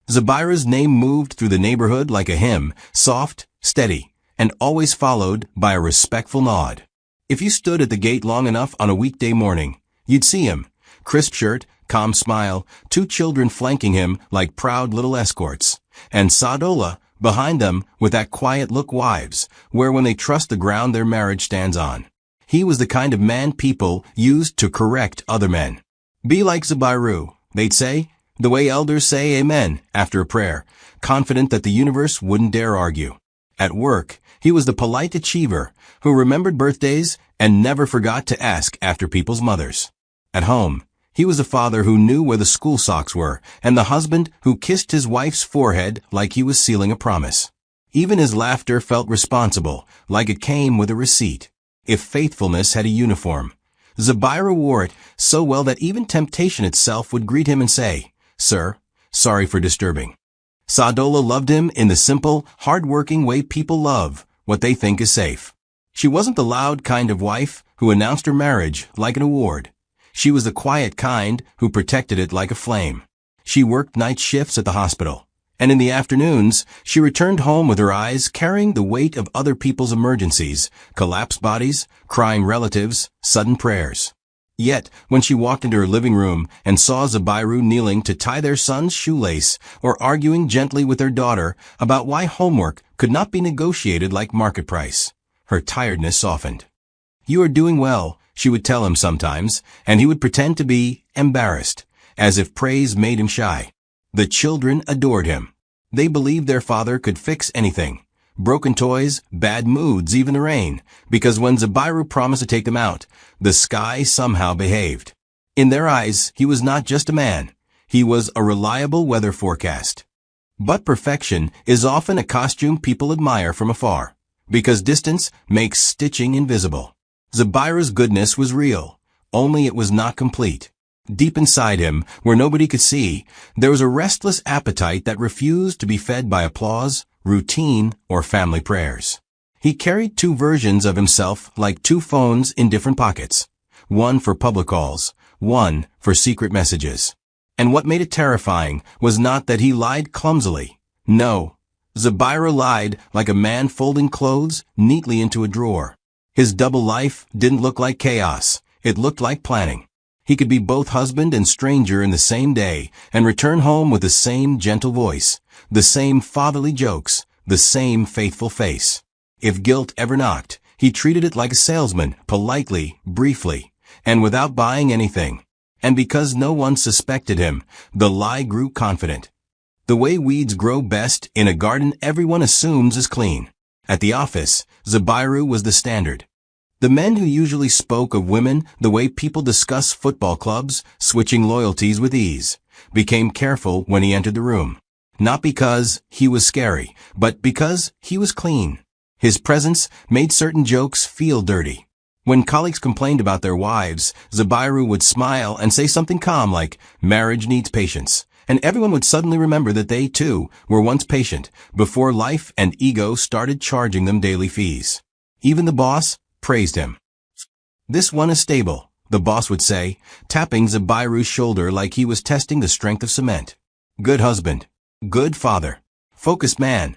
Zabira's name moved through the neighborhood like a hymn, soft, steady, and always followed by a respectful nod. If you stood at the gate long enough on a weekday morning, you'd see him. Crisp shirt, calm smile, two children flanking him like proud little escorts, and Sadola behind them with that quiet look wives wear when they trust the ground their marriage stands on. He was the kind of man people used to correct other men. Be like Zabiru, they'd say, the way elders say amen after a prayer, confident that the universe wouldn't dare argue. At work, he was the polite achiever who remembered birthdays and never forgot to ask after people's mothers. At home, he was a father who knew where the school socks were and the husband who kissed his wife's forehead like he was sealing a promise. Even his laughter felt responsible, like it came with a receipt. If faithfulness had a uniform, Zabira wore it so well that even temptation itself would greet him and say, "Sir, sorry for disturbing." Sadola loved him in the simple, hard-working way people love what they think is safe. She wasn't the loud kind of wife who announced her marriage like an award. She was the quiet kind who protected it like a flame. She worked night shifts at the hospital, and in the afternoons, she returned home with her eyes carrying the weight of other people's emergencies, collapsed bodies, crying relatives, sudden prayers. Yet, when she walked into her living room and saw Zabiru kneeling to tie their son's shoelace or arguing gently with their daughter about why homework could not be negotiated like market price, her tiredness softened. "You are doing well," she would tell him sometimes, and he would pretend to be embarrassed, as if praise made him shy. The children adored him. They believed their father could fix anything. Broken toys, bad moods, even the rain, because when Zabiru promised to take them out, the sky somehow behaved. In their eyes, he was not just a man. He was a reliable weather forecast. But perfection is often a costume people admire from afar, because distance makes stitching invisible. Zabiru's goodness was real, only it was not complete. Deep inside him, where nobody could see, there was a restless appetite that refused to be fed by applause, routine, or family prayers. He carried two versions of himself like two phones in different pockets, one for public calls, one for secret messages. And what made it terrifying was not that he lied clumsily. No, Zabiru lied like a man folding clothes neatly into a drawer. His double life didn't look like chaos, it looked like planning. He could be both husband and stranger in the same day and return home with the same gentle voice, the same fatherly jokes, the same faithful face. If guilt ever knocked, he treated it like a salesman, politely, briefly, and without buying anything. And because no one suspected him, the lie grew confident. The way weeds grow best in a garden everyone assumes is clean. At the office, Zabiru was the standard. The men who usually spoke of women the way people discuss football clubs, switching loyalties with ease, became careful when he entered the room. Not because he was scary, but because he was clean. His presence made certain jokes feel dirty. When colleagues complained about their wives, Zabiru would smile and say something calm like, "Marriage needs patience," and everyone would suddenly remember that they, too, were once patient, before life and ego started charging them daily fees. Even the boss praised him. "This one is stable," the boss would say, tapping Zabiru's shoulder like he was testing the strength of cement. "Good husband. Good father. Focused man."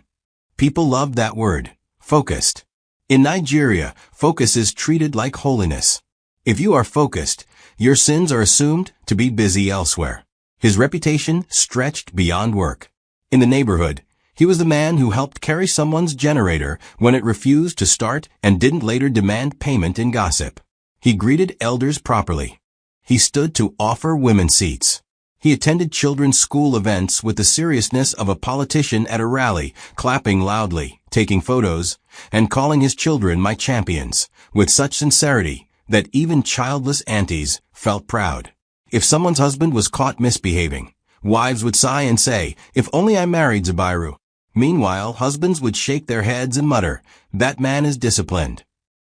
People loved that word, focused. In Nigeria, focus is treated like holiness. If you are focused, your sins are assumed to be busy elsewhere. His reputation stretched beyond work. In the neighborhood, he was the man who helped carry someone's generator when it refused to start and didn't later demand payment in gossip. He greeted elders properly. He stood to offer women seats. He attended children's school events with the seriousness of a politician at a rally, clapping loudly, taking photos, and calling his children my champions, with such sincerity that even childless aunties felt proud. If someone's husband was caught misbehaving, wives would sigh and say, "If only I married Zabiru." Meanwhile, husbands would shake their heads and mutter, "That man is disciplined."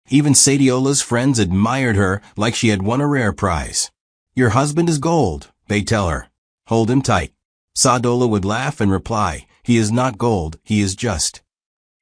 Even Sadiola's friends admired her like she had won a rare prize. "Your husband is gold," they'd tell her. "Hold him tight." Sadola would laugh and reply, "He is not gold, he is just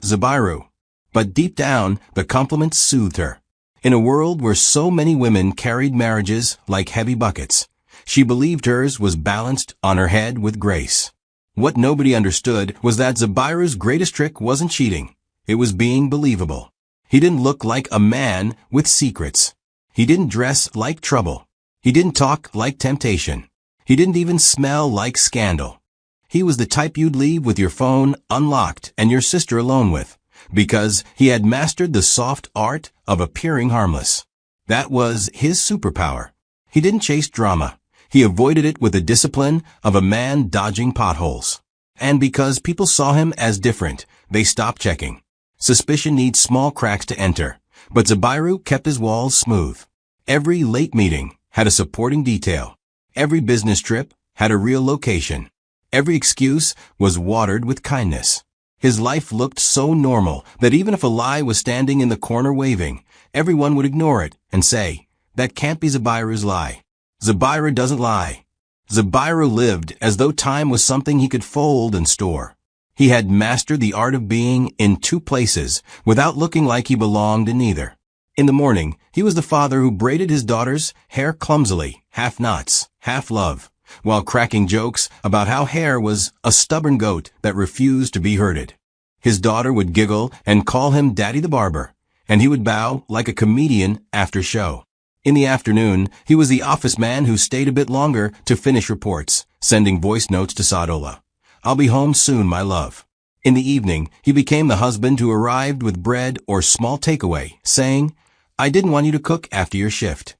Zabiru." But deep down, the compliments soothed her. In a world where so many women carried marriages like heavy buckets, she believed hers was balanced on her head with grace. What nobody understood was that Zabiru's greatest trick wasn't cheating. It was being believable. He didn't look like a man with secrets. He didn't dress like trouble. He didn't talk like temptation. He didn't even smell like scandal. He was the type you'd leave with your phone unlocked and your sister alone with, because he had mastered the soft art of appearing harmless. That was his superpower. He didn't chase drama. He avoided it with the discipline of a man dodging potholes. And because people saw him as different, they stopped checking. Suspicion needs small cracks to enter, but Zabiru kept his walls smooth. Every late meeting had a supporting detail. Every business trip had a real location. Every excuse was watered with kindness. His life looked so normal that even if a lie was standing in the corner waving, everyone would ignore it and say, "That can't be Zabiru's lie. Zabiru doesn't lie." Zabiru lived as though time was something he could fold and store. He had mastered the art of being in two places without looking like he belonged in either. In the morning, he was the father who braided his daughter's hair clumsily, half knots, half love, while cracking jokes about how hair was a stubborn goat that refused to be herded. His daughter would giggle and call him Daddy the Barber, and he would bow like a comedian after show. In the afternoon, he was the office man who stayed a bit longer to finish reports, sending voice notes to Sadola. "I'll be home soon, my love." In the evening, he became the husband who arrived with bread or small takeaway, saying, "I didn't want you to cook after your shift."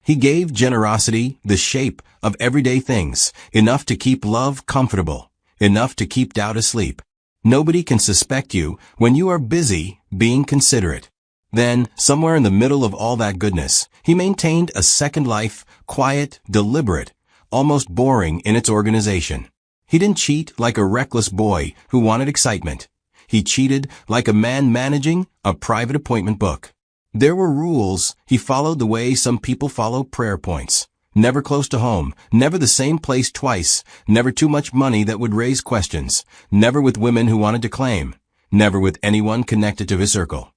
He gave generosity the shape of everyday things, enough to keep love comfortable, enough to keep doubt asleep. Nobody can suspect you when you are busy being considerate. Then, somewhere in the middle of all that goodness, he maintained a second life, quiet, deliberate, almost boring in its organization. He didn't cheat like a reckless boy who wanted excitement. He cheated like a man managing a private appointment book. There were rules. He followed the way some people follow prayer points. Never close to home, never the same place twice, never too much money that would raise questions, never with women who wanted to claim, never with anyone connected to his circle.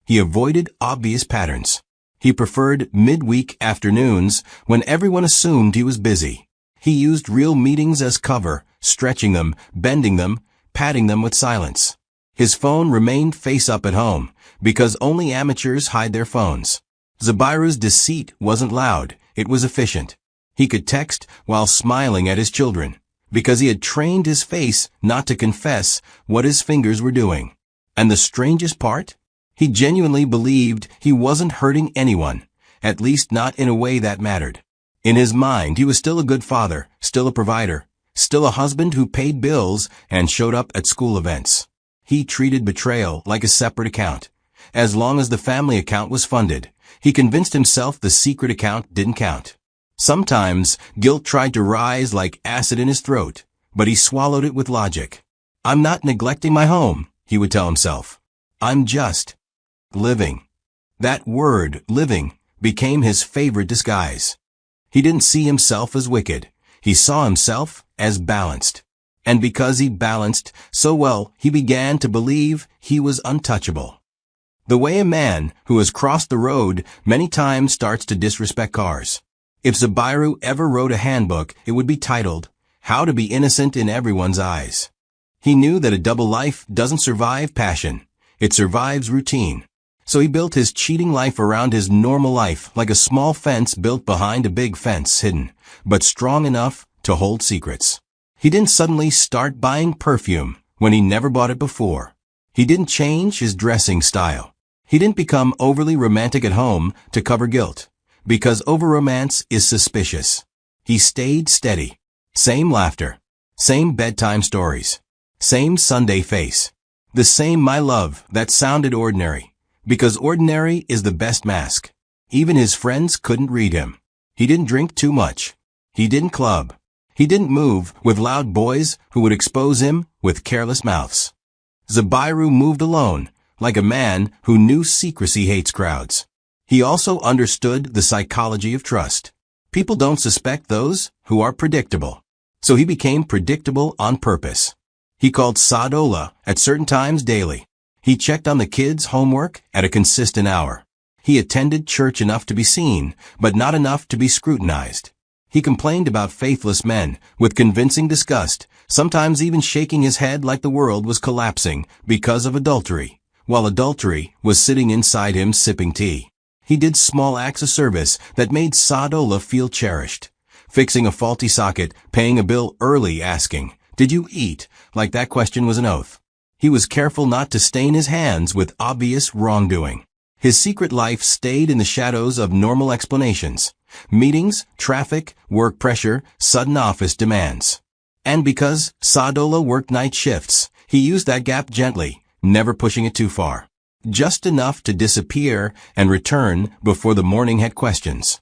He avoided obvious patterns. He preferred midweek afternoons when everyone assumed he was busy. He used real meetings as cover, stretching them, bending them, padding them with silence. His phone remained face up at home, because only amateurs hide their phones. Zabiru's deceit wasn't loud, it was efficient. He could text while smiling at his children, because he had trained his face not to confess what his fingers were doing. And the strangest part? He genuinely believed he wasn't hurting anyone, at least not in a way that mattered. In his mind, he was still a good father, still a provider, still a husband who paid bills and showed up at school events. He treated betrayal like a separate account. As long as the family account was funded, he convinced himself the secret account didn't count. Sometimes, guilt tried to rise like acid in his throat, but he swallowed it with logic. "I'm not neglecting my home," he would tell himself. "I'm just living." That word, living, became his favorite disguise. He didn't see himself as wicked. He saw himself as balanced. And because he balanced so well, he began to believe he was untouchable. The way a man who has crossed the road many times starts to disrespect cars. If Zabiru ever wrote a handbook, it would be titled, "How to be Innocent in Everyone's Eyes." He knew that a double life doesn't survive passion. It survives routine. So he built his cheating life around his normal life, like a small fence built behind a big fence, hidden, but strong enough to hold secrets. He didn't suddenly start buying perfume when he never bought it before. He didn't change his dressing style. He didn't become overly romantic at home to cover guilt, because over-romance is suspicious. He stayed steady. Same laughter. Same bedtime stories. Same Sunday face. The same "my love" that sounded ordinary, because ordinary is the best mask. Even his friends couldn't read him. He didn't drink too much. He didn't club. He didn't move with loud boys who would expose him with careless mouths. Zabiru moved alone, like a man who knew secrecy hates crowds. He also understood the psychology of trust. People don't suspect those who are predictable. So he became predictable on purpose. He called Sadola at certain times daily. He checked on the kids' homework at a consistent hour. He attended church enough to be seen, but not enough to be scrutinized. He complained about faithless men, with convincing disgust, sometimes even shaking his head like the world was collapsing because of adultery, while adultery was sitting inside him sipping tea. He did small acts of service that made Sadola feel cherished. Fixing a faulty socket, paying a bill early, asking, "Did you eat?" like that question was an oath. He was careful not to stain his hands with obvious wrongdoing. His secret life stayed in the shadows of normal explanations. Meetings, traffic, work pressure, sudden office demands. And because Sadola worked night shifts, he used that gap gently, never pushing it too far. Just enough to disappear and return before the morning had questions.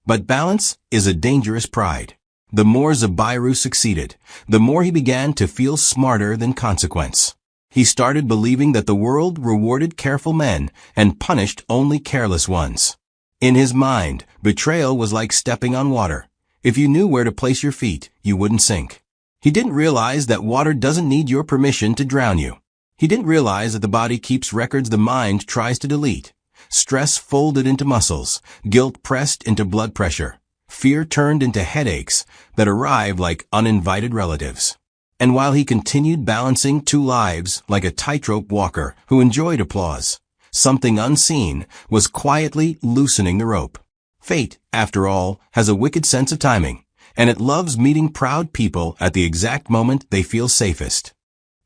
But balance is a dangerous pride. The more Zabiru succeeded, the more he began to feel smarter than consequence. He started believing that the world rewarded careful men and punished only careless ones. In his mind, betrayal was like stepping on water. If you knew where to place your feet, you wouldn't sink. He didn't realize that water doesn't need your permission to drown you. He didn't realize that the body keeps records the mind tries to delete. Stress folded into muscles, guilt pressed into blood pressure, fear turned into headaches that arrive like uninvited relatives. And while he continued balancing two lives like a tightrope walker who enjoyed applause, something unseen was quietly loosening the rope. Fate, after all, has a wicked sense of timing, and it loves meeting proud people at the exact moment they feel safest.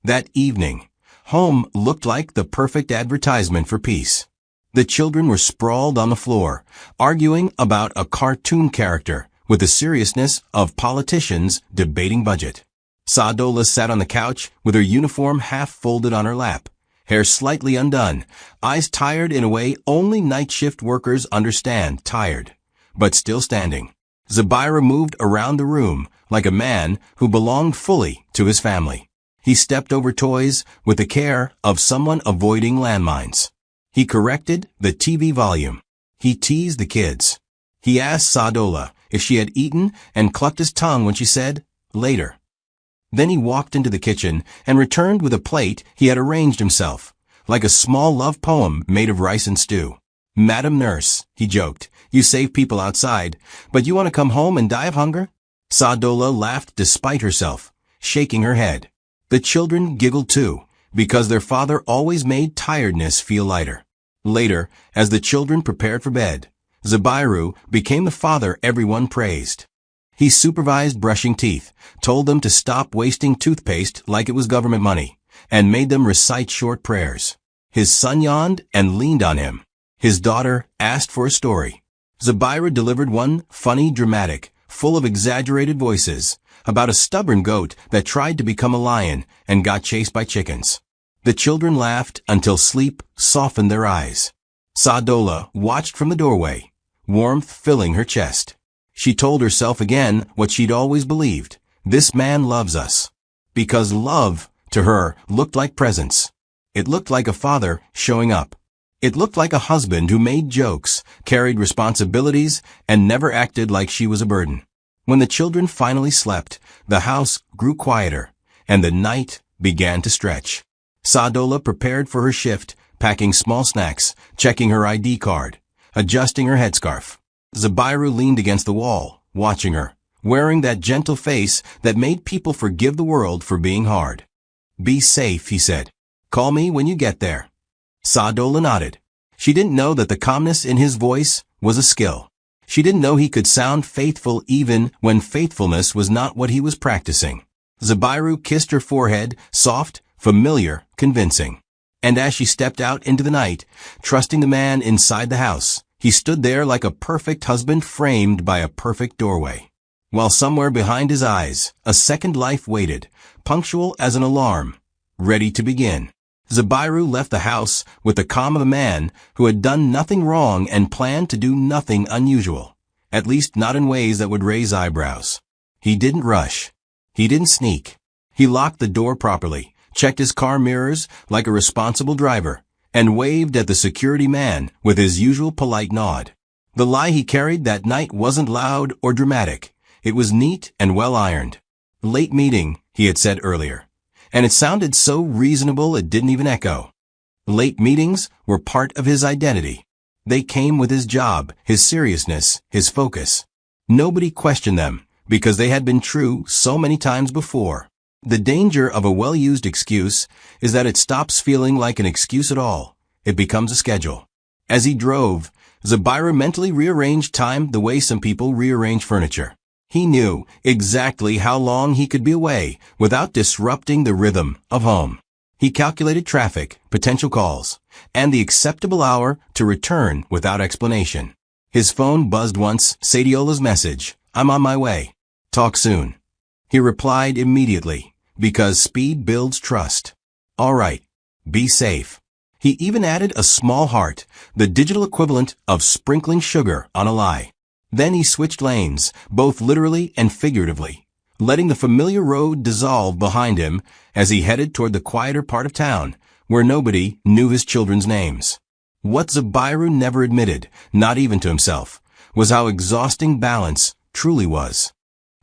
That evening, home looked like the perfect advertisement for peace. The children were sprawled on the floor, arguing about a cartoon character with the seriousness of politicians debating budget. Sadola sat on the couch with her uniform half folded on her lap, hair slightly undone, eyes tired in a way only night shift workers understand, tired, but still standing. Zabiru moved around the room like a man who belonged fully to his family. He stepped over toys with the care of someone avoiding landmines. He corrected the TV volume. He teased the kids. He asked Sadola if she had eaten and clucked his tongue when she said, "Later." Then he walked into the kitchen and returned with a plate he had arranged himself, like a small love poem made of rice and stew. "Madam Nurse," he joked, "you save people outside, but you want to come home and die of hunger?" Sadola laughed despite herself, shaking her head. The children giggled too, because their father always made tiredness feel lighter. Later, as the children prepared for bed, Zabiru became the father everyone praised. He supervised brushing teeth, told them to stop wasting toothpaste like it was government money, and made them recite short prayers. His son yawned and leaned on him. His daughter asked for a story. Zabiru delivered one, funny, dramatic, full of exaggerated voices, about a stubborn goat that tried to become a lion and got chased by chickens. The children laughed until sleep softened their eyes. Sadola watched from the doorway, warmth filling her chest. She told herself again what she'd always believed. This man loves us. Because love, to her, looked like presence. It looked like a father showing up. It looked like a husband who made jokes, carried responsibilities, and never acted like she was a burden. When the children finally slept, the house grew quieter, and the night began to stretch. Sadola prepared for her shift, packing small snacks, checking her ID card, adjusting her headscarf. Zabiru leaned against the wall, watching her, wearing that gentle face that made people forgive the world for being hard. "Be safe," he said. "Call me when you get there." Sadola nodded. She didn't know that the calmness in his voice was a skill. She didn't know he could sound faithful even when faithfulness was not what he was practicing. Zabiru kissed her forehead, soft, familiar, convincing. And as she stepped out into the night, trusting the man inside the house, he stood there like a perfect husband framed by a perfect doorway. While somewhere behind his eyes, a second life waited, punctual as an alarm, ready to begin. Zabiru left the house with the calm of a man who had done nothing wrong and planned to do nothing unusual, at least not in ways that would raise eyebrows. He didn't rush. He didn't sneak. He locked the door properly, checked his car mirrors like a responsible driver, and waved at the security man with his usual polite nod. The lie he carried that night wasn't loud or dramatic. It was neat and well-ironed. "Late meeting," he had said earlier, and it sounded so reasonable it didn't even echo. Late meetings were part of his identity. They came with his job, his seriousness, his focus. Nobody questioned them, because they had been true so many times before. The danger of a well-used excuse is that it stops feeling like an excuse at all. It becomes a schedule. As he drove, Zabira mentally rearranged time the way some people rearrange furniture. He knew exactly how long he could be away without disrupting the rhythm of home. He calculated traffic, potential calls, and the acceptable hour to return without explanation. His phone buzzed once, Sadiola's message, "I'm on my way. Talk soon." He replied immediately, because speed builds trust. "All right. Be safe." He even added a small heart, the digital equivalent of sprinkling sugar on a lie. Then he switched lanes, both literally and figuratively, letting the familiar road dissolve behind him as he headed toward the quieter part of town, where nobody knew his children's names. What Zabiru never admitted, not even to himself, was how exhausting balance truly was.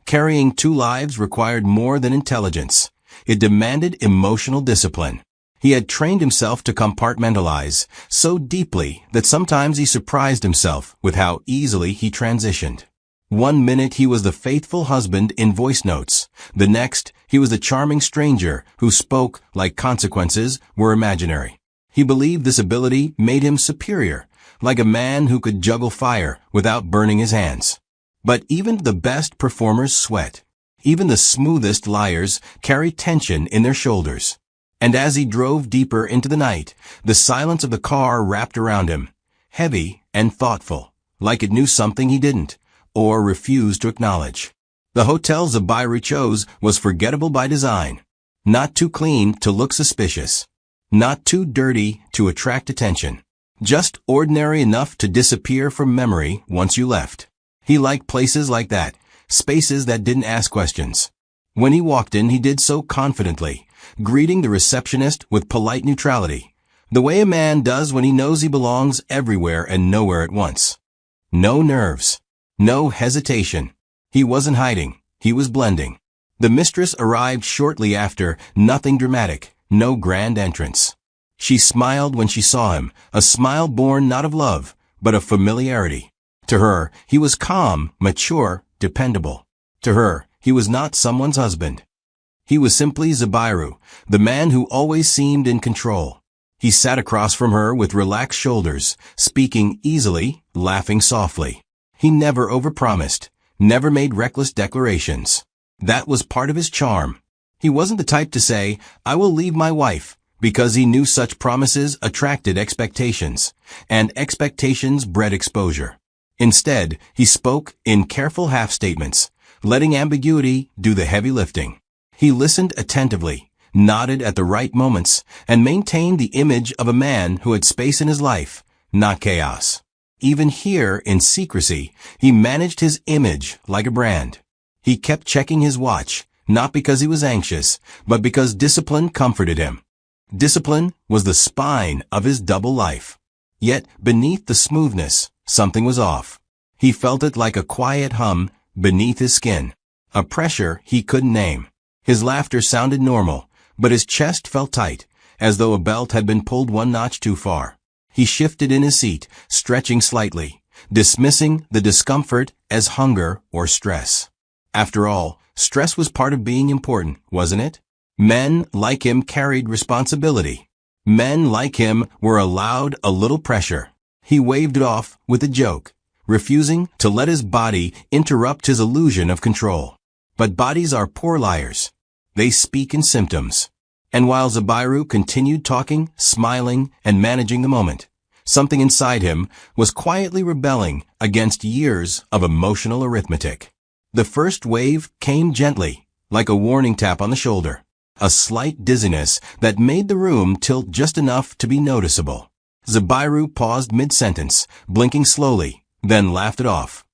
Carrying two lives required more than intelligence. It demanded emotional discipline. He had trained himself to compartmentalize so deeply that sometimes he surprised himself with how easily he transitioned. One minute he was the faithful husband in voice notes. The next, he was the charming stranger who spoke like consequences were imaginary. He believed this ability made him superior, like a man who could juggle fire without burning his hands. But even the best performers sweat. Even the smoothest liars carry tension in their shoulders. And as he drove deeper into the night, the silence of the car wrapped around him, heavy and thoughtful, like it knew something he didn't, or refused to acknowledge. The hotel Zabiru chose was forgettable by design. Not too clean to look suspicious. Not too dirty to attract attention. Just ordinary enough to disappear from memory once you left. He liked places like that, spaces that didn't ask questions. When he walked in, he did so confidently, greeting the receptionist with polite neutrality, the way a man does when he knows he belongs everywhere and nowhere at once. No nerves. No hesitation. He wasn't hiding. He was blending. The mistress arrived shortly after, nothing dramatic, no grand entrance. She smiled when she saw him, a smile born not of love, but of familiarity. To her, he was calm, mature, dependable. To her, he was not someone's husband. He was simply Zabiru, the man who always seemed in control. He sat across from her with relaxed shoulders, speaking easily, laughing softly. He never overpromised, never made reckless declarations. That was part of his charm. He wasn't the type to say, "I will leave my wife," because he knew such promises attracted expectations, and expectations bred exposure. Instead, he spoke in careful half-statements, letting ambiguity do the heavy lifting. He listened attentively, nodded at the right moments, and maintained the image of a man who had space in his life, not chaos. Even here, in secrecy, he managed his image like a brand. He kept checking his watch, not because he was anxious, but because discipline comforted him. Discipline was the spine of his double life. Yet, beneath the smoothness, something was off. He felt it like a quiet hum beneath his skin, a pressure he couldn't name. His laughter sounded normal, but his chest felt tight, as though a belt had been pulled one notch too far. He shifted in his seat, stretching slightly, dismissing the discomfort as hunger or stress. After all, stress was part of being important, wasn't it? Men like him carried responsibility. Men like him were allowed a little pressure. He waved it off with a joke, refusing to let his body interrupt his illusion of control. But bodies are poor liars. They speak in symptoms. And while Zabiru continued talking, smiling, and managing the moment, something inside him was quietly rebelling against years of emotional arithmetic. The first wave came gently, like a warning tap on the shoulder, a slight dizziness that made the room tilt just enough to be noticeable. Zabiru paused mid-sentence, blinking slowly, then laughed it off.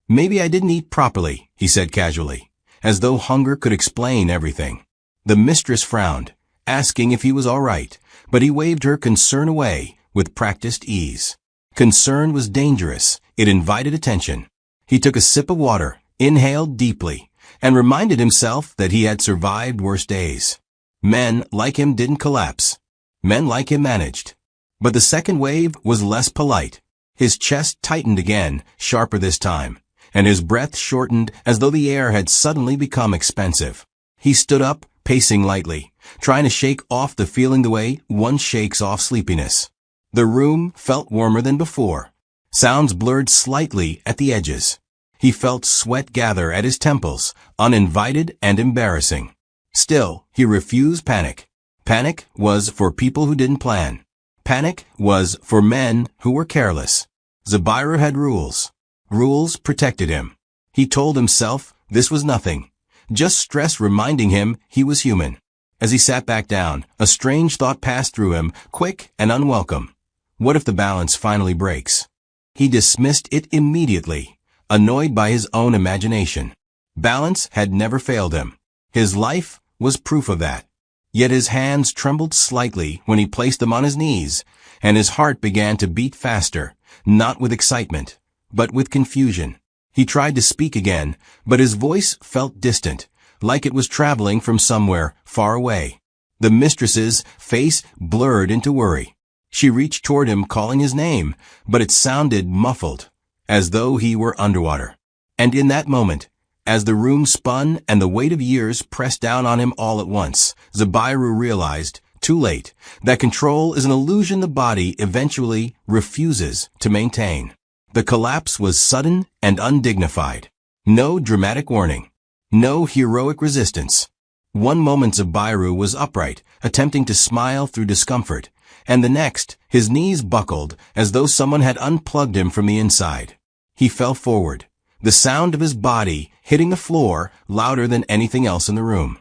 "Maybe I didn't eat properly," he said casually, as though hunger could explain everything. The mistress frowned, asking if he was all right, but he waved her concern away with practiced ease. Concern was dangerous. It invited attention. He took a sip of water, inhaled deeply, and reminded himself that he had survived worse days. Men like him didn't collapse. Men like him managed. But the second wave was less polite. His chest tightened again, sharper this time. and his breath shortened as though the air had suddenly become expensive. He stood up, pacing lightly, trying to shake off the feeling the way one shakes off sleepiness. The room felt warmer than before. Sounds blurred slightly at the edges. He felt sweat gather at his temples, uninvited and embarrassing. Still, he refused panic. Panic was for people who didn't plan. Panic was for men who were careless. Zabiru had rules. Rules protected him. He told himself this was nothing. Just stress reminding him he was human. As he sat back down, a strange thought passed through him, quick and unwelcome. What if the balance finally breaks? He dismissed it immediately, annoyed by his own imagination. Balance had never failed him. His life was proof of that. Yet his hands trembled slightly when he placed them on his knees, and his heart began to beat faster, not with excitement, but with confusion. He tried to speak again, but his voice felt distant, like it was traveling from somewhere far away. The mistress's face blurred into worry. She reached toward him, calling his name, but it sounded muffled, as though he were underwater. And in that moment, as the room spun and the weight of years pressed down on him all at once, Zabiru realized, too late, that control is an illusion the body eventually refuses to maintain. The collapse was sudden and undignified. No dramatic warning. No heroic resistance. One moment Zabiru was upright, attempting to smile through discomfort, and the next, his knees buckled as though someone had unplugged him from the inside. He fell forward, the sound of his body hitting the floor louder than anything else in the room.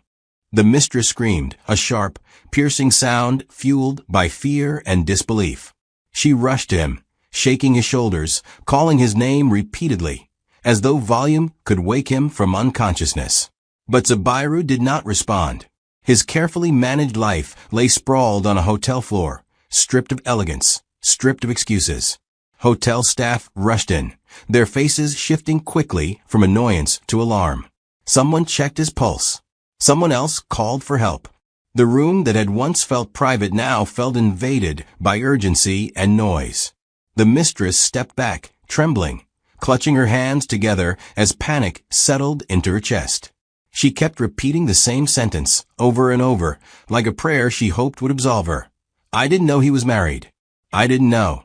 The mistress screamed, a sharp, piercing sound fueled by fear and disbelief. She rushed to him, shaking his shoulders, calling his name repeatedly, as though volume could wake him from unconsciousness. But Zabiru did not respond. His carefully managed life lay sprawled on a hotel floor, stripped of elegance, stripped of excuses. Hotel staff rushed in, their faces shifting quickly from annoyance to alarm. Someone checked his pulse. Someone else called for help. The room that had once felt private now felt invaded by urgency and noise. The mistress stepped back, trembling, clutching her hands together as panic settled into her chest. She kept repeating the same sentence, over and over, like a prayer she hoped would absolve her. I didn't know he was married. I didn't know.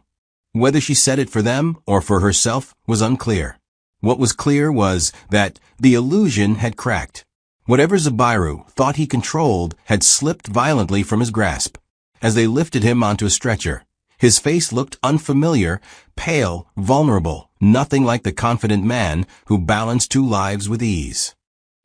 Whether she said it for them or for herself was unclear. What was clear was that the illusion had cracked. Whatever Zabiru thought he controlled had slipped violently from his grasp. As they lifted him onto a stretcher, his face looked unfamiliar, pale, vulnerable, nothing like the confident man who balanced two lives with ease.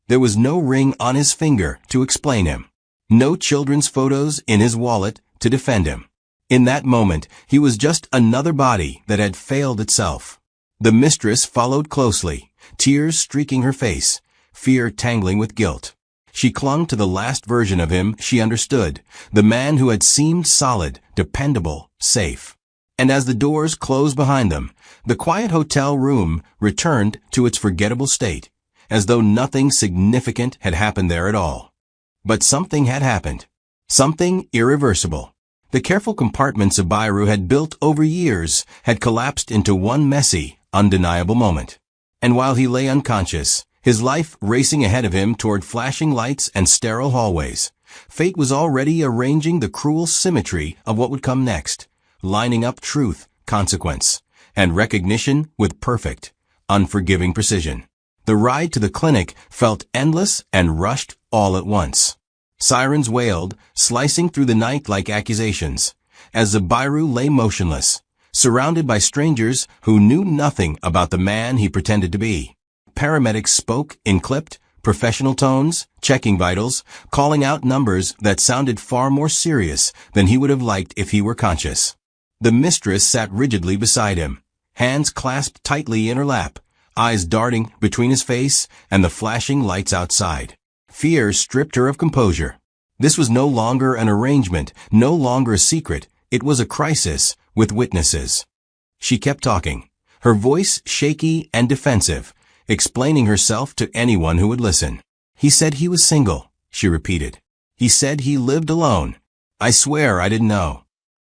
There was no ring on his finger to explain him. No children's photos in his wallet to defend him. In that moment, he was just another body that had failed itself. The mistress followed closely, tears streaking her face, fear tangling with guilt. She clung to the last version of him she understood, the man who had seemed solid, dependable, safe. And as the doors closed behind them, the quiet hotel room returned to its forgettable state, as though nothing significant had happened there at all. But something had happened. Something irreversible. The careful compartments Zabiru had built over years had collapsed into one messy, undeniable moment. And while he lay unconscious, his life racing ahead of him toward flashing lights and sterile hallways, fate was already arranging the cruel symmetry of what would come next, lining up truth, consequence, and recognition with perfect, unforgiving precision. The ride to the clinic felt endless and rushed all at once. Sirens wailed, slicing through the night like accusations, as Zabiru lay motionless, surrounded by strangers who knew nothing about the man he pretended to be. Paramedics spoke in clipped, professional tones, checking vitals, calling out numbers that sounded far more serious than he would have liked if he were conscious. The mistress sat rigidly beside him, hands clasped tightly in her lap, eyes darting between his face and the flashing lights outside. Fear stripped her of composure. This was no longer an arrangement, no longer a secret. It was a crisis with witnesses. She kept talking, her voice shaky and defensive, explaining herself to anyone who would listen. He said he was single, she repeated. He said he lived alone. I swear I didn't know.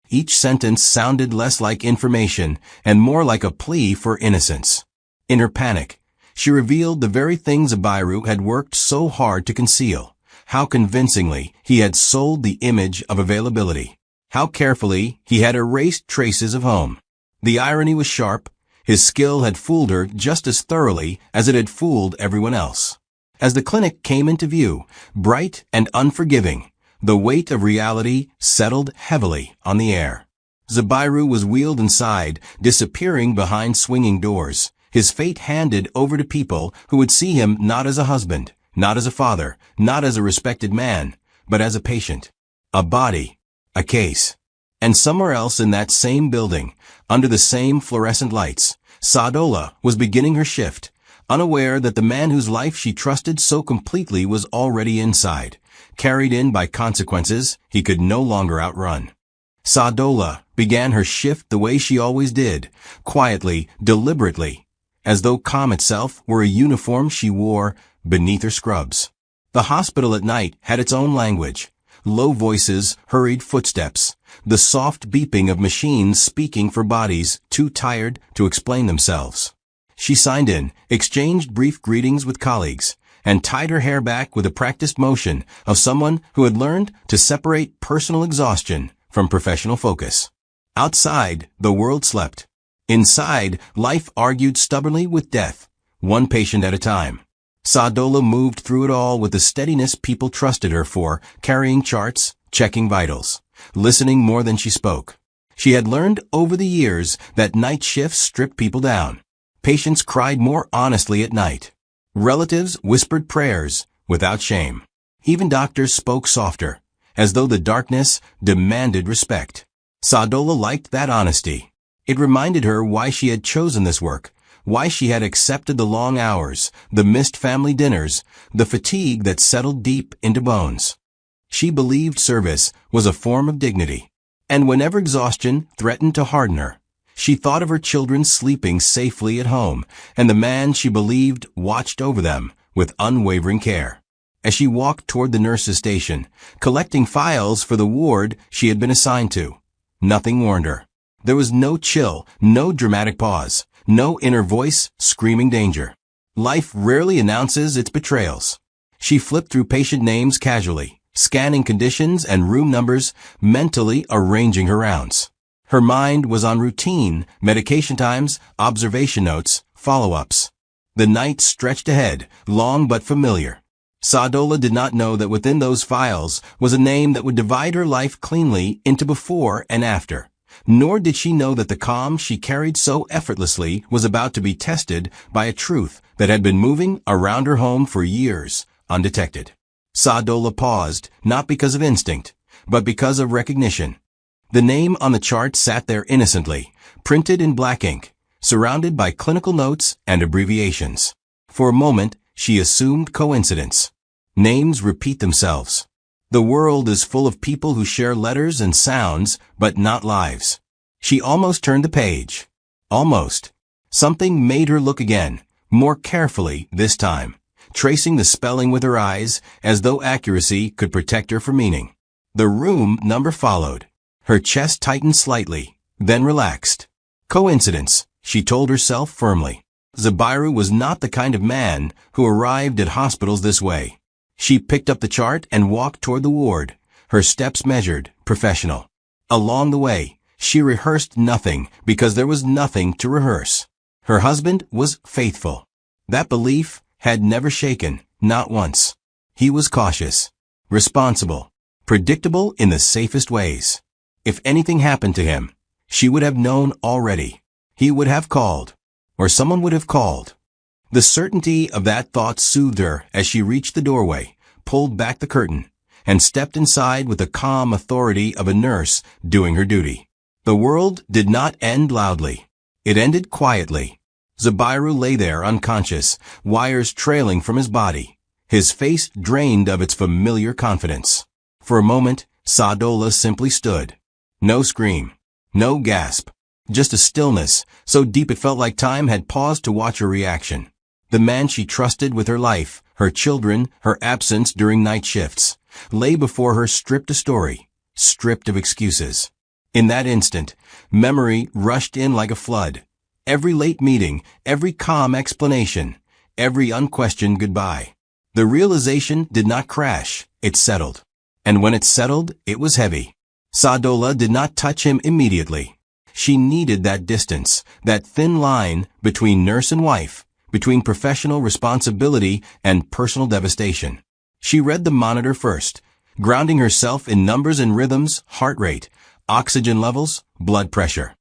Each sentence sounded less like information and more like a plea for innocence. In her panic, She revealed the very things Abiru had worked so hard to conceal. How convincingly he had sold the image of availability. How carefully he had erased traces of home. The irony was sharp. His skill had fooled her just as thoroughly as it had fooled everyone else. As the clinic came into view, bright and unforgiving, the weight of reality settled heavily on the air. Zabiru was wheeled inside, disappearing behind swinging doors, his fate handed over to people who would see him not as a husband, not as a father, not as a respected man, but as a patient. A body. A case. And somewhere else in that same building, under the same fluorescent lights, Sadola was beginning her shift, unaware that the man whose life she trusted so completely was already inside, carried in by consequences he could no longer outrun. Sadola began her shift the way she always did, quietly, deliberately, as though calm itself were a uniform she wore beneath her scrubs. The hospital at night had its own language. Low voices, hurried footsteps, the soft beeping of machines speaking for bodies too tired to explain themselves. She signed in, exchanged brief greetings with colleagues, and tied her hair back with a practiced motion of someone who had learned to separate personal exhaustion from professional focus. Outside, the world slept. Inside, life argued stubbornly with death, one patient at a time. Sadola moved through it all with the steadiness people trusted her for, carrying charts, checking vitals, listening more than she spoke. She had learned over the years that night shifts stripped people down. Patients cried more honestly at night. Relatives whispered prayers without shame. Even doctors spoke softer, as though the darkness demanded respect. Sadola liked that honesty. It reminded her why she had chosen this work, why she had accepted the long hours, the missed family dinners, the fatigue that settled deep into bones. She believed service was a form of dignity, and whenever exhaustion threatened to harden her, she thought of her children sleeping safely at home, and the man she believed watched over them with unwavering care. As she walked toward the nurse's station, collecting files for the ward she had been assigned to, nothing warned her. There was no chill, no dramatic pause. No inner voice screaming danger. Life rarely announces its betrayals. She flipped through patient names casually, scanning conditions and room numbers, mentally arranging her rounds. Her mind was on routine, medication times, observation notes, follow-ups. The night stretched ahead, long but familiar. Sadola did not know that within those files was a name that would divide her life cleanly into before and after. Nor did she know that the calm she carried so effortlessly was about to be tested by a truth that had been moving around her home for years, undetected. Sadola paused, not because of instinct, but because of recognition. The name on the chart sat there innocently, printed in black ink, surrounded by clinical notes and abbreviations. For a moment, she assumed coincidence. Names repeat themselves. The world is full of people who share letters and sounds, but not lives. She almost turned the page. Almost. Something made her look again, more carefully this time, tracing the spelling with her eyes as though accuracy could protect her from meaning. The room number followed. Her chest tightened slightly, then relaxed. Coincidence, she told herself firmly. Zabiru was not the kind of man who arrived at hospitals this way. She picked up the chart and walked toward the ward, her steps measured, professional. Along the way, she rehearsed nothing because there was nothing to rehearse. Her husband was faithful. That belief had never shaken, not once. He was cautious, responsible, predictable in the safest ways. If anything happened to him, she would have known already. He would have called, or someone would have called. The certainty of that thought soothed her as she reached the doorway, pulled back the curtain, and stepped inside with the calm authority of a nurse doing her duty. The world did not end loudly. It ended quietly. Zabiru lay there unconscious, wires trailing from his body, his face drained of its familiar confidence. For a moment, Sadola simply stood. No scream, no gasp, just a stillness so deep it felt like time had paused to watch her reaction. The man she trusted with her life, her children, her absence during night shifts, lay before her stripped of story, stripped of excuses. In that instant, memory rushed in like a flood. Every late meeting, every calm explanation, every unquestioned goodbye. The realization did not crash, it settled. And when it settled, it was heavy. Sadola did not touch him immediately. She needed that distance, that thin line between nurse and wife, between professional responsibility and personal devastation. She read the monitor first, grounding herself in numbers and rhythms, heart rate, oxygen levels, blood pressure.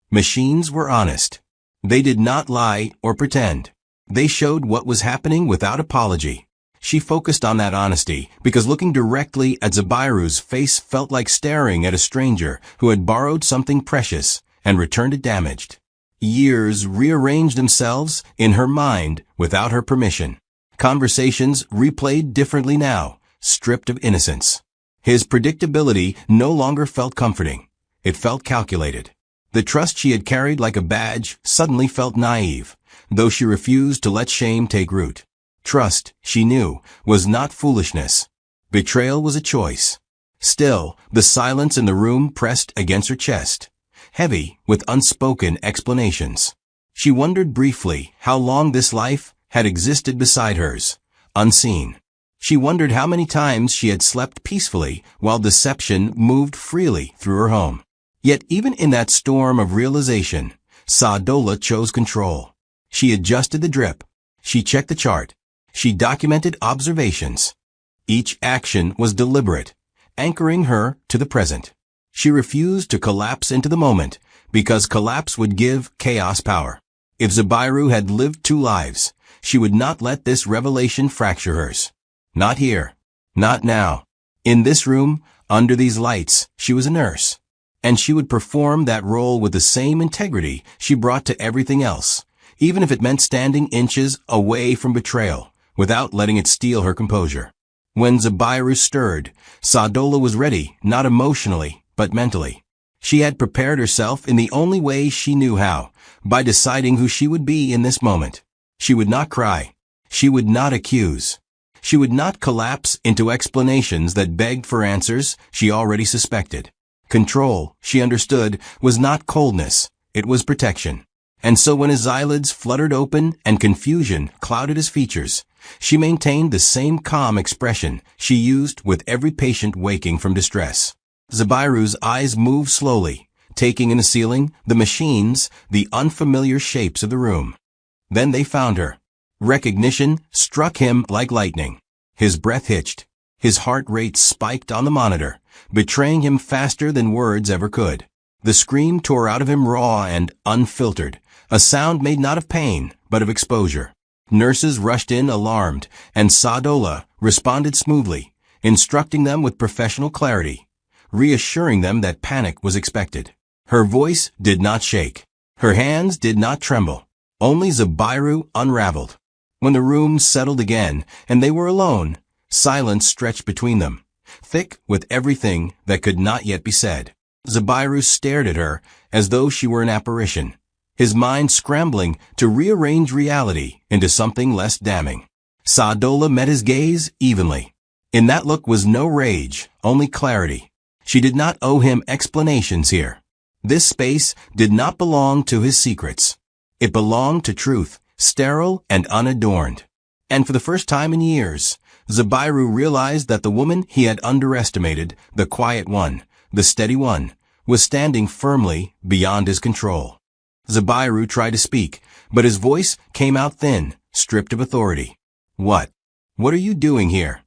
Machines were honest. They did not lie or pretend. They showed what was happening without apology. She focused on that honesty because looking directly at Zabairu's face felt like staring at a stranger who had borrowed something precious and returned it damaged. Years rearranged themselves in her mind without her permission. Conversations replayed differently now, stripped of innocence. His predictability no longer felt comforting. It felt calculated. The trust she had carried like a badge suddenly felt naive, though she refused to let shame take root. Trust, she knew, was not foolishness. Betrayal was a choice. Still, the silence in the room pressed against her chest, heavy with unspoken explanations. She wondered briefly how long this life had existed beside hers, unseen. She wondered how many times she had slept peacefully while deception moved freely through her home. Yet even in that storm of realization, Sadola chose control. She adjusted the drip. She checked the chart. She documented observations. Each action was deliberate, anchoring her to the present. She refused to collapse into the moment, because collapse would give chaos power. If Zabairu had lived two lives, she would not let this revelation fracture hers. Not here. Not now. In this room, under these lights, she was a nurse. And she would perform that role with the same integrity she brought to everything else, even if it meant standing inches away from betrayal, without letting it steal her composure. When Zabairu stirred, Sadola was ready, not emotionally, but mentally. She had prepared herself in the only way she knew how, by deciding who she would be in this moment. She would not cry. She would not accuse. She would not collapse into explanations that begged for answers she already suspected. Control, she understood, was not coldness, it was protection. And so when his eyelids fluttered open and confusion clouded his features, she maintained the same calm expression she used with every patient waking from distress. Zabairu's eyes moved slowly, taking in the ceiling, the machines, the unfamiliar shapes of the room. Then they found her. Recognition struck him like lightning. His breath hitched. His heart rate spiked on the monitor, betraying him faster than words ever could. The scream tore out of him raw and unfiltered, a sound made not of pain, but of exposure. Nurses rushed in alarmed, and Sadola responded smoothly, instructing them with professional clarity, reassuring them that panic was expected. Her voice did not shake. Her hands did not tremble. Only Zabairu unraveled. When the room settled again, and they were alone, silence stretched between them, thick with everything that could not yet be said. Zabairu stared at her as though she were an apparition, his mind scrambling to rearrange reality into something less damning. Sadola met his gaze evenly. In that look was no rage, only clarity. She did not owe him explanations here. This space did not belong to his secrets. It belonged to truth, sterile and unadorned. And for the first time in years, Zabairu realized that the woman he had underestimated, the quiet one, the steady one, was standing firmly beyond his control. Zabairu tried to speak, but his voice came out thin, stripped of authority. What are you doing here?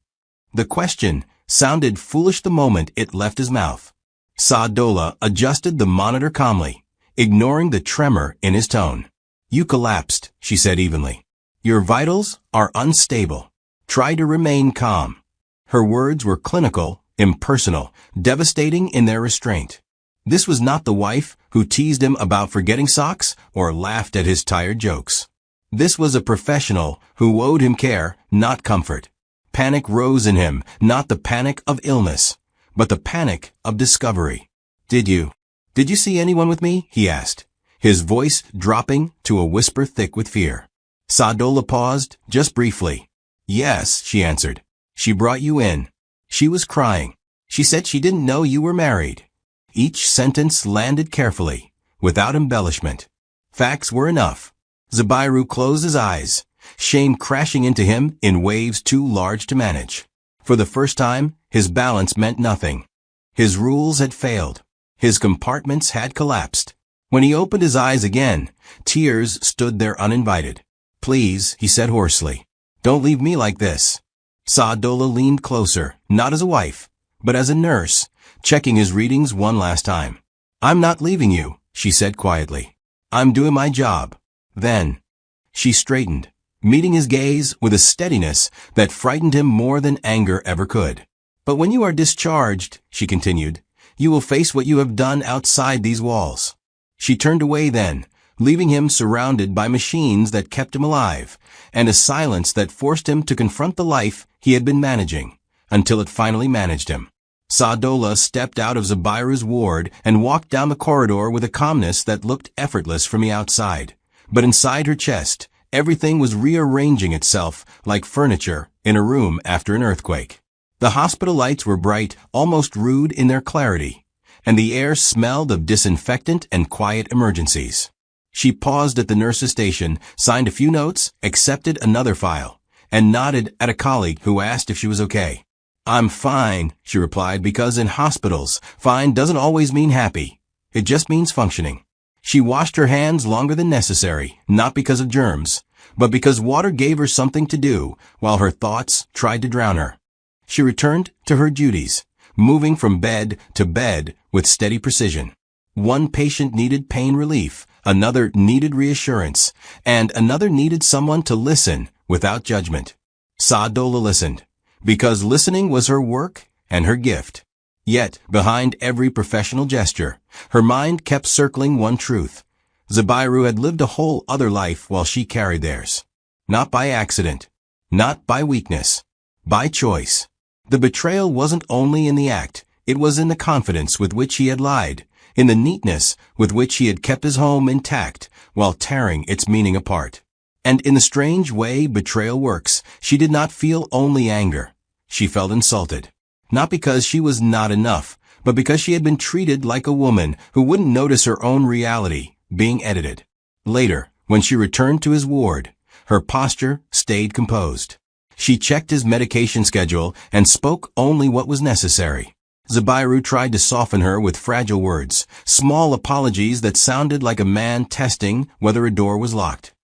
The question sounded foolish the moment it left his mouth. Sadola adjusted the monitor calmly, ignoring the tremor in his tone. You collapsed, she said evenly. Your vitals are unstable. Try to remain calm. Her words were clinical, impersonal, devastating in their restraint. This was not the wife who teased him about forgetting socks or laughed at his tired jokes. This was a professional who owed him care, not comfort. Panic rose in him, not the panic of illness, but the panic of discovery. Did you see anyone with me? He asked, his voice dropping to a whisper thick with fear. Sadola paused, just briefly. Yes, she answered. She brought you in. She was crying. She said she didn't know you were married. Each sentence landed carefully, without embellishment. Facts were enough. Zabairu closed his eyes, shame crashing into him in waves too large to manage. For the first time, his balance meant nothing. His rules had failed. His compartments had collapsed. When he opened his eyes again, tears stood there uninvited. "Please," he said hoarsely, "don't leave me like this." Saadola leaned closer, not as a wife, but as a nurse, checking his readings one last time. "I'm not leaving you," she said quietly. "I'm doing my job." Then she straightened, meeting his gaze with a steadiness that frightened him more than anger ever could. "But when you are discharged," she continued, "you will face what you have done outside these walls." She turned away then, leaving him surrounded by machines that kept him alive, and a silence that forced him to confront the life he had been managing, until it finally managed him. Saadola stepped out of Zabiru's ward and walked down the corridor with a calmness that looked effortless from the outside. But inside her chest, everything was rearranging itself like furniture in a room after an earthquake. The hospital lights were bright, almost rude in their clarity, and the air smelled of disinfectant and quiet emergencies. She paused at the nurse's station, signed a few notes, accepted another file, and nodded at a colleague who asked if she was okay. "I'm fine," she replied, because in hospitals, fine doesn't always mean happy. It just means functioning. She washed her hands longer than necessary, not because of germs, but because water gave her something to do while her thoughts tried to drown her. She returned to her duties, moving from bed to bed with steady precision. One patient needed pain relief, another needed reassurance, and another needed someone to listen without judgment. Saadola listened, because listening was her work and her gift. Yet, behind every professional gesture, her mind kept circling one truth. Zabiru had lived a whole other life while she carried theirs. Not by accident, not by weakness, by choice. The betrayal wasn't only in the act, it was in the confidence with which he had lied, in the neatness with which he had kept his home intact while tearing its meaning apart. And in the strange way betrayal works, she did not feel only anger. She felt insulted. Not because she was not enough, but because she had been treated like a woman who wouldn't notice her own reality being edited. Later, when she returned to his ward, her posture stayed composed. She checked his medication schedule and spoke only what was necessary. Zabiru tried to soften her with fragile words, small apologies that sounded like a man testing whether a door was locked.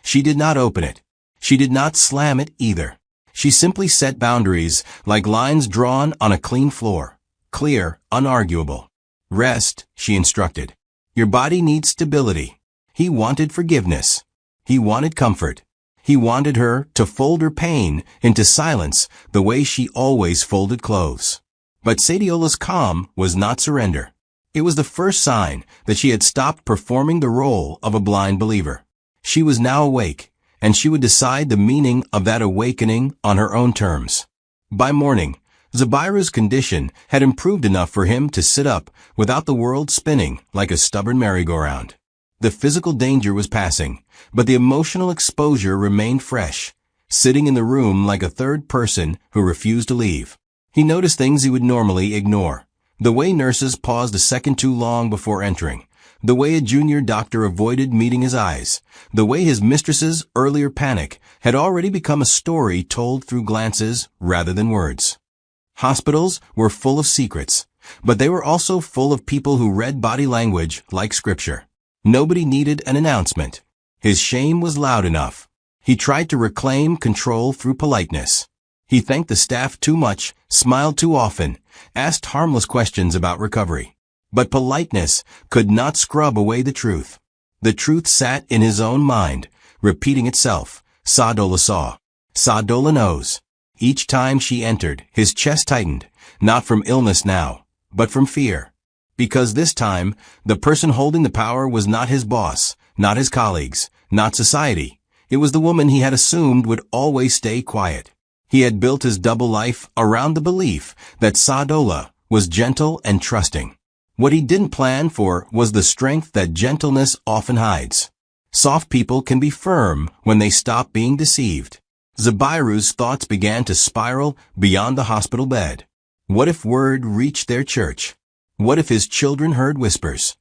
She did not open it. She did not slam it either. She simply set boundaries like lines drawn on a clean floor. Clear, unarguable. "Rest," she instructed. "Your body needs stability." He wanted forgiveness. He wanted comfort. He wanted her to fold her pain into silence the way she always folded clothes. But Sadiola's calm was not surrender. It was the first sign that she had stopped performing the role of a blind believer. She was now awake, and she would decide the meaning of that awakening on her own terms. By morning, Zabiru's condition had improved enough for him to sit up without the world spinning like a stubborn merry-go-round. The physical danger was passing, but the emotional exposure remained fresh, sitting in the room like a third person who refused to leave. He noticed things he would normally ignore. The way nurses paused a second too long before entering. The way a junior doctor avoided meeting his eyes. The way his mistress's earlier panic had already become a story told through glances rather than words. Hospitals were full of secrets, but they were also full of people who read body language like scripture. Nobody needed an announcement. His shame was loud enough. He tried to reclaim control through politeness. He thanked the staff too much, smiled too often, asked harmless questions about recovery. But politeness could not scrub away the truth. The truth sat in his own mind, repeating itself. Saadola saw. Saadola knows. Each time she entered, his chest tightened, not from illness now, but from fear. Because this time, the person holding the power was not his boss, not his colleagues, not society. It was the woman he had assumed would always stay quiet. He had built his double life around the belief that Saadola was gentle and trusting. What he didn't plan for was the strength that gentleness often hides. Soft people can be firm when they stop being deceived. Zabiru's thoughts began to spiral beyond the hospital bed. What if word reached their church? What if his children heard whispers?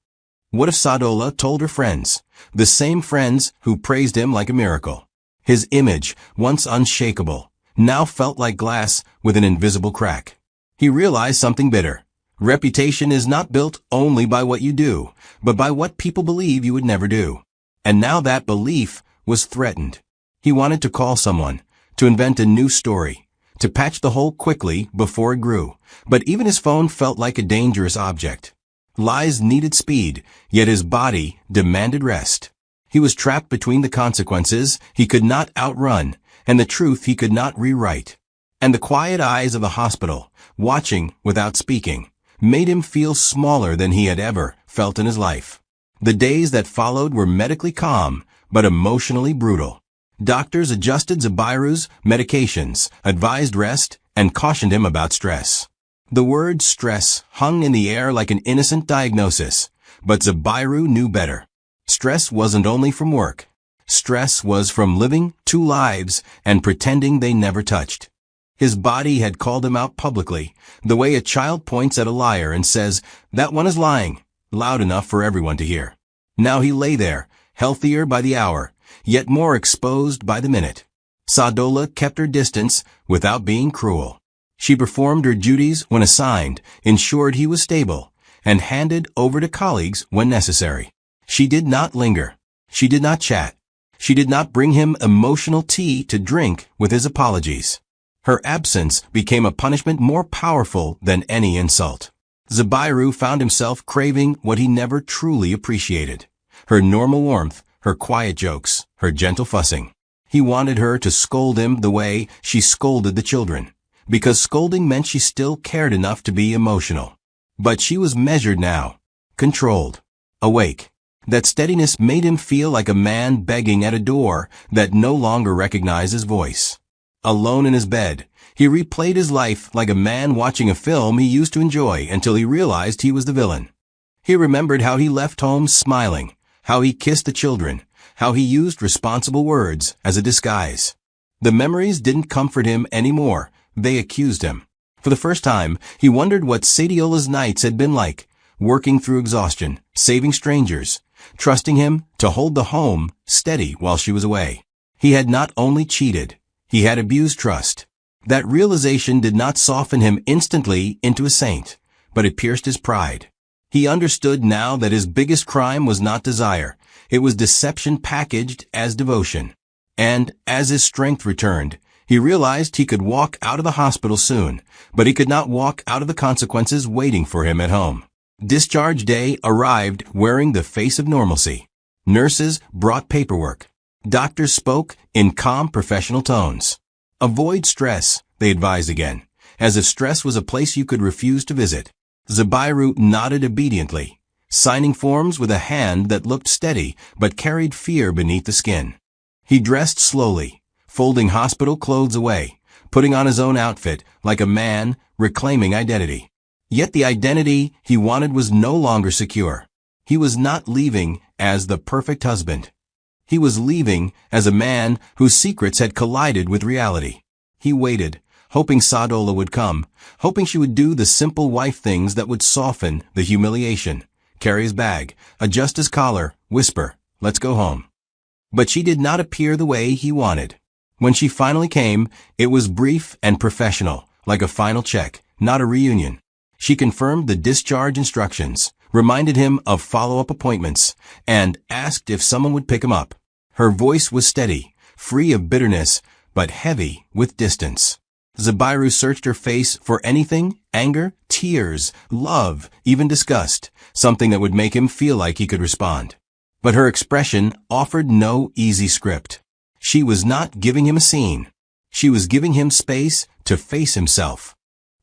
What if Saadola told her friends, the same friends who praised him like a miracle? His image, once unshakable, now felt like glass with an invisible crack. He realized something bitter. Reputation is not built only by what you do, but by what people believe you would never do. And now that belief was threatened. He wanted to call someone, to invent a new story, to patch the hole quickly before it grew. But even his phone felt like a dangerous object. Lies needed speed, yet his body demanded rest. He was trapped between the consequences he could not outrun and the truth he could not rewrite. And the quiet eyes of the hospital, watching without speaking, made him feel smaller than he had ever felt in his life. The days that followed were medically calm, but emotionally brutal. Doctors adjusted Zubairu's medications, advised rest, and cautioned him about stress. The word stress hung in the air like an innocent diagnosis, but Zubairu knew better. Stress wasn't only from work. Stress was from living two lives and pretending they never touched. His body had called him out publicly, the way a child points at a liar and says, "That one is lying," loud enough for everyone to hear. Now he lay there, healthier by the hour, yet more exposed by the minute. Sadola kept her distance without being cruel. She performed her duties when assigned, ensured he was stable, and handed over to colleagues when necessary. She did not linger. She did not chat. She did not bring him emotional tea to drink with his apologies. Her absence became a punishment more powerful than any insult. Zubairu found himself craving what he never truly appreciated. Her normal warmth, her quiet jokes, her gentle fussing. He wanted her to scold him the way she scolded the children, because scolding meant she still cared enough to be emotional. But she was measured now, controlled, awake. That steadiness made him feel like a man begging at a door that no longer recognized his voice. Alone in his bed, he replayed his life like a man watching a film he used to enjoy until he realized he was the villain. He remembered how he left home smiling, how he kissed the children, how he used responsible words as a disguise. The memories didn't comfort him anymore, they accused him. For the first time, he wondered what Sadiola's nights had been like, working through exhaustion, saving strangers, trusting him to hold the home steady while she was away. He had not only cheated, he had abused trust. That realization did not soften him instantly into a saint, but it pierced his pride. He understood now that his biggest crime was not desire, it was deception packaged as devotion. And as his strength returned, he realized he could walk out of the hospital soon, but he could not walk out of the consequences waiting for him at home. Discharge day arrived wearing the face of normalcy. Nurses brought paperwork. Doctors spoke in calm professional tones. Avoid stress, they advised again, as if stress was a place you could refuse to visit. Zubairu nodded obediently, signing forms with a hand that looked steady but carried fear beneath the skin. He dressed slowly, folding hospital clothes away, putting on his own outfit like a man reclaiming identity. Yet the identity he wanted was no longer secure. He was not leaving as the perfect husband. He was leaving as a man whose secrets had collided with reality. He waited, hoping Sadola would come, hoping she would do the simple wife things that would soften the humiliation. Carry his bag, adjust his collar, whisper, "Let's go home." But she did not appear the way he wanted. When she finally came, it was brief and professional, like a final check, not a reunion. She confirmed the discharge instructions, reminded him of follow-up appointments, and asked if someone would pick him up. Her voice was steady, free of bitterness, but heavy with distance. Zubairu searched her face for anything, anger, tears, love, even disgust, something that would make him feel like he could respond. But her expression offered no easy script. She was not giving him a scene. She was giving him space to face himself.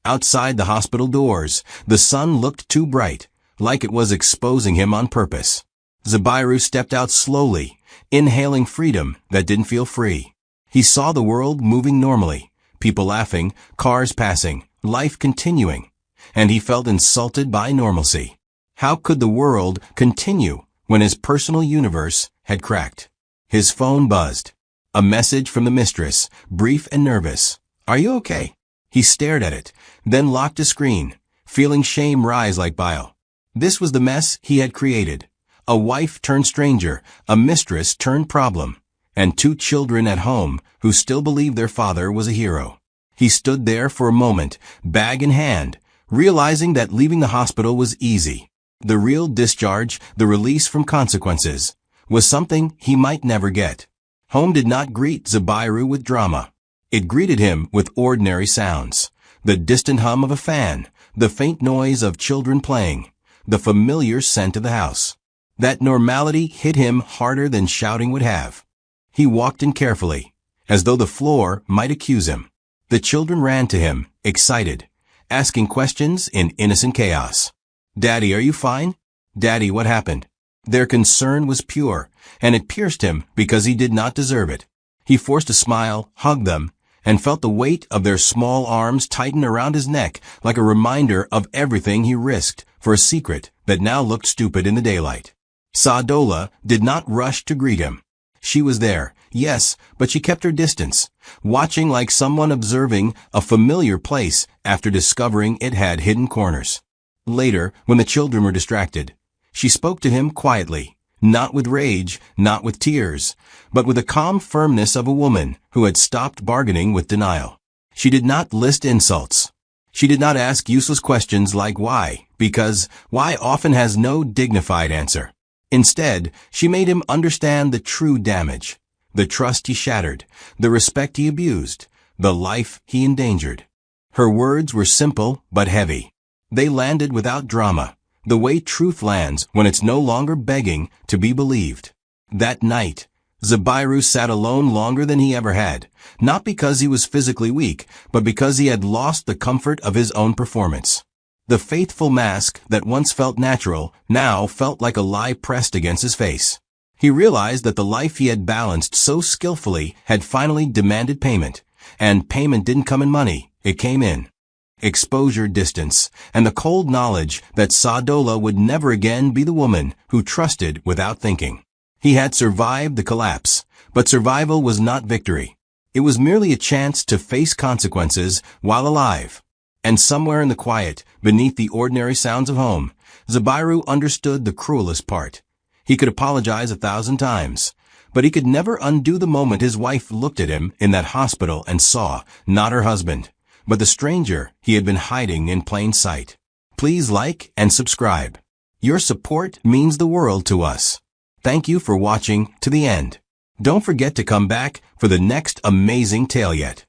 Outside the hospital doors, the sun looked too bright, like it was exposing him on purpose. Zubairu stepped out slowly, inhaling freedom that didn't feel free. He saw the world moving normally, people laughing, cars passing, life continuing, and he felt insulted by normalcy. How could the world continue when his personal universe had cracked? His phone buzzed. A message from the mistress, brief and nervous. "Are you okay?" He stared at it, then locked his screen, feeling shame rise like bile. This was the mess he had created. A wife turned stranger, a mistress turned problem. and 2 children at home who still believed their father was a hero. He stood there for a moment, bag in hand, realizing that leaving the hospital was easy. The real discharge, the release from consequences, was something he might never get. Home did not greet Zabiru with drama. It greeted him with ordinary sounds. The distant hum of a fan, the faint noise of children playing, the familiar scent of the house. That normality hit him harder than shouting would have. He walked in carefully, as though the floor might accuse him. The children ran to him, excited, asking questions in innocent chaos. "Daddy, are you fine? Daddy, what happened?" Their concern was pure, and it pierced him because he did not deserve it. He forced a smile, hugged them, and felt the weight of their small arms tighten around his neck like a reminder of everything he risked for a secret that now looked stupid in the daylight. Sadola did not rush to greet him. She was there, yes, but she kept her distance, watching like someone observing a familiar place after discovering it had hidden corners. Later, when the children were distracted, she spoke to him quietly, not with rage, not with tears, but with the calm firmness of a woman who had stopped bargaining with denial. She did not list insults. She did not ask useless questions like why, because why often has no dignified answer. Instead, she made him understand the true damage, the trust he shattered, the respect he abused, the life he endangered. Her words were simple but heavy. They landed without drama, the way truth lands when it's no longer begging to be believed. That night, Zabiru sat alone longer than he ever had, not because he was physically weak, but because he had lost the comfort of his own performance. The faithful mask that once felt natural now felt like a lie pressed against his face. He realized that the life he had balanced so skillfully had finally demanded payment, and payment didn't come in money, it came in exposure, distance, and the cold knowledge that Sadola would never again be the woman who trusted without thinking. He had survived the collapse, but survival was not victory. It was merely a chance to face consequences while alive. And somewhere in the quiet, beneath the ordinary sounds of home, Zabiru understood the cruelest part. He could apologize 1,000 times, but he could never undo the moment his wife looked at him in that hospital and saw, not her husband, but the stranger he had been hiding in plain sight. Please like and subscribe. Your support means the world to us. Thank you for watching to the end. Don't forget to come back for the next amazing tale yet.